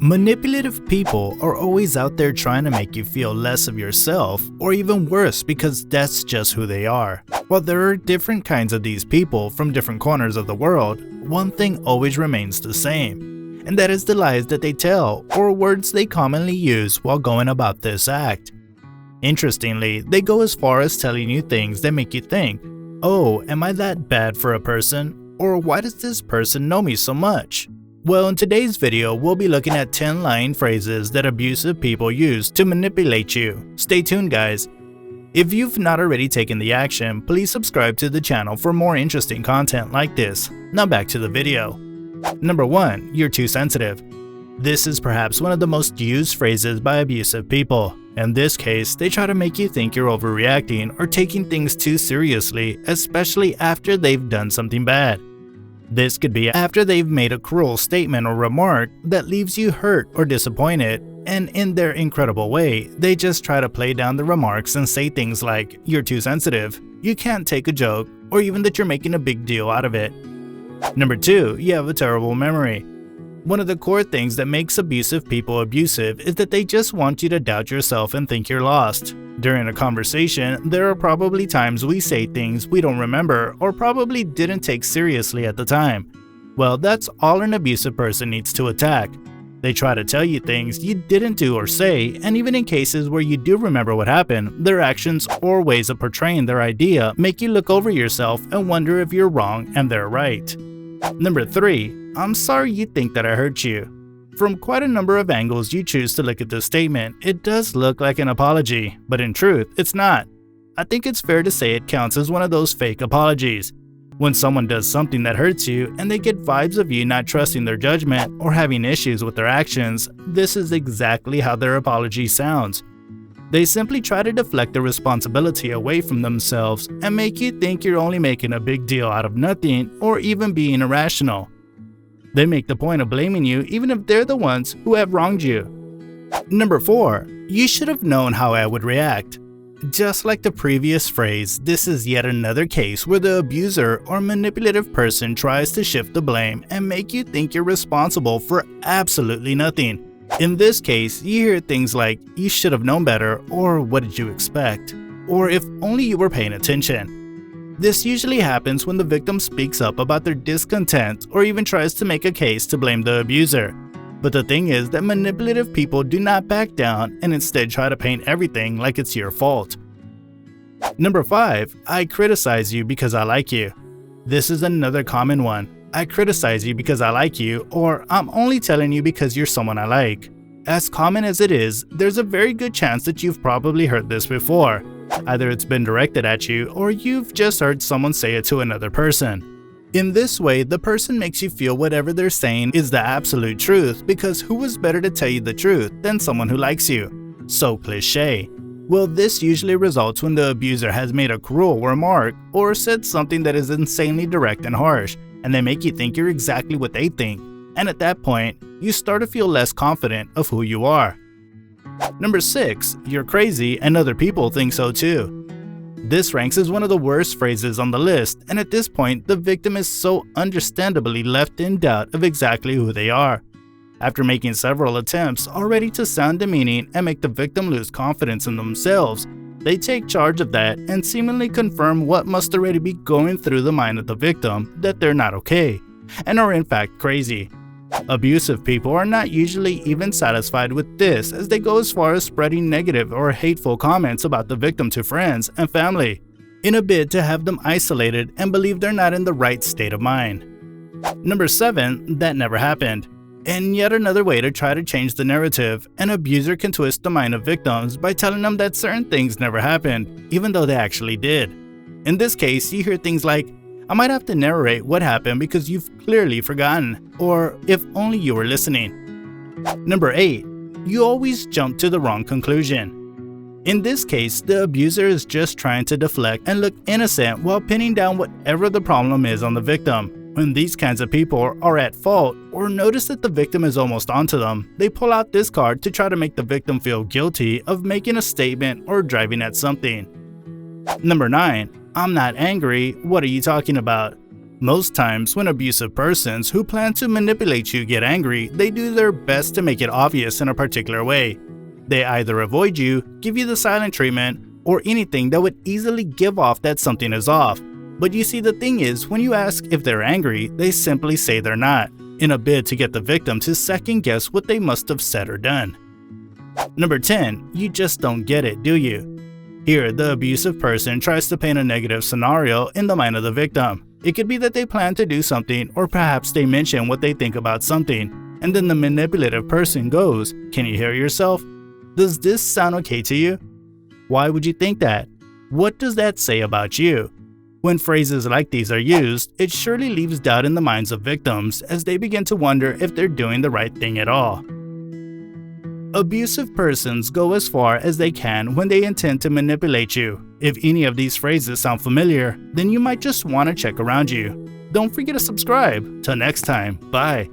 Manipulative people are always out there trying to make you feel less of yourself, or even worse, because that's just who they are. While there are different kinds of these people from different corners of the world, one thing always remains the same, and that is the lies that they tell or words they commonly use while going about this act. Interestingly, they go as far as telling you things that make you think, "Oh, am I that bad for a person?" Or "Why does this person know me so much?" Well, in today's video, we'll be looking at 10 lying phrases that abusive people use to manipulate you. Stay tuned, guys. If you've not already taken the action, please subscribe to the channel for more interesting content like this. Now back to the video. Number 1. You're too sensitive. This is perhaps one of the most used phrases by abusive people. In this case, they try to make you think you're overreacting or taking things too seriously, especially after they've done something bad. This could be after they've made a cruel statement or remark that leaves you hurt or disappointed, and in their incredible way, they just try to play down the remarks and say things like, "You're too sensitive," "You can't take a joke," or even that you're making a big deal out of it. Number 2. You have a terrible memory. One of the core things that makes abusive people abusive is that they just want you to doubt yourself and think you're lost. During a conversation, there are probably times we say things we don't remember or probably didn't take seriously at the time. Well, that's all an abusive person needs to attack. They try to tell you things you didn't do or say, and even in cases where you do remember what happened, their actions or ways of portraying their idea make you look over yourself and wonder if you're wrong and they're right. Number 3. I'm sorry you think that I hurt you. From quite a number of angles you choose to look at this statement, it does look like an apology, but in truth, it's not. I think it's fair to say it counts as one of those fake apologies. When someone does something that hurts you and they get vibes of you not trusting their judgment or having issues with their actions, this is exactly how their apology sounds. They simply try to deflect the responsibility away from themselves and make you think you're only making a big deal out of nothing or even being irrational. They make the point of blaming you even if they're the ones who have wronged you. Number 4. You should have known how I would react. Just like the previous phrase, this is yet another case where the abuser or manipulative person tries to shift the blame and make you think you're responsible for absolutely nothing. In this case, you hear things like, "You should have known better," or "What did you expect?" or "If only you were paying attention." This usually happens when the victim speaks up about their discontent or even tries to make a case to blame the abuser. But the thing is that manipulative people do not back down and instead try to paint everything like it's your fault. Number 5. I criticize you because I like you. This is another common one. "I criticize you because I like you," or "I'm only telling you because you're someone I like." As common as it is, there's a very good chance that you've probably heard this before. Either it's been directed at you or you've just heard someone say it to another person. In this way, the person makes you feel whatever they're saying is the absolute truth, because who is better to tell you the truth than someone who likes you? So cliché. Well, this usually results when the abuser has made a cruel remark or said something that is insanely direct and harsh, and they make you think you're exactly what they think. And at that point, you start to feel less confident of who you are. Number 6. You're crazy and other people think so too. This ranks as one of the worst phrases on the list, and at this point, the victim is so understandably left in doubt of exactly who they are. After making several attempts already to sound demeaning and make the victim lose confidence in themselves, they take charge of that and seemingly confirm what must already be going through the mind of the victim, that they're not okay, and are in fact crazy. Abusive people are not usually even satisfied with this, as they go as far as spreading negative or hateful comments about the victim to friends and family, in a bid to have them isolated and believe they're not in the right state of mind. Number 7. That never happened. And yet another way to try to change the narrative, an abuser can twist the mind of victims by telling them that certain things never happened, even though they actually did. In this case, you hear things like, "I might have to narrate what happened because you've clearly forgotten," or "If only you were listening." Number 8. You always jump to the wrong conclusion. In this case, the abuser is just trying to deflect and look innocent while pinning down whatever the problem is on the victim. When these kinds of people are at fault or notice that the victim is almost onto them, they pull out this card to try to make the victim feel guilty of making a statement or driving at something. Number 9. I'm not angry, what are you talking about? Most times, when abusive persons who plan to manipulate you get angry, they do their best to make it obvious in a particular way. They either avoid you, give you the silent treatment, or anything that would easily give off that something is off. But you see, the thing is, when you ask if they're angry, they simply say they're not, in a bid to get the victim to second guess what they must have said or done. Number 10. You just don't get it, do you? Here, the abusive person tries to paint a negative scenario in the mind of the victim. It could be that they plan to do something, or perhaps they mention what they think about something, and then the manipulative person goes, "Can you hear yourself? Does this sound okay to you?" Why would you think that? What does that say about you? When phrases like these are used, it surely leaves doubt in the minds of victims as they begin to wonder if they're doing the right thing at all. Abusive persons go as far as they can when they intend to manipulate you. If any of these phrases sound familiar, then you might just want to check around you. Don't forget to subscribe. Till next time, bye.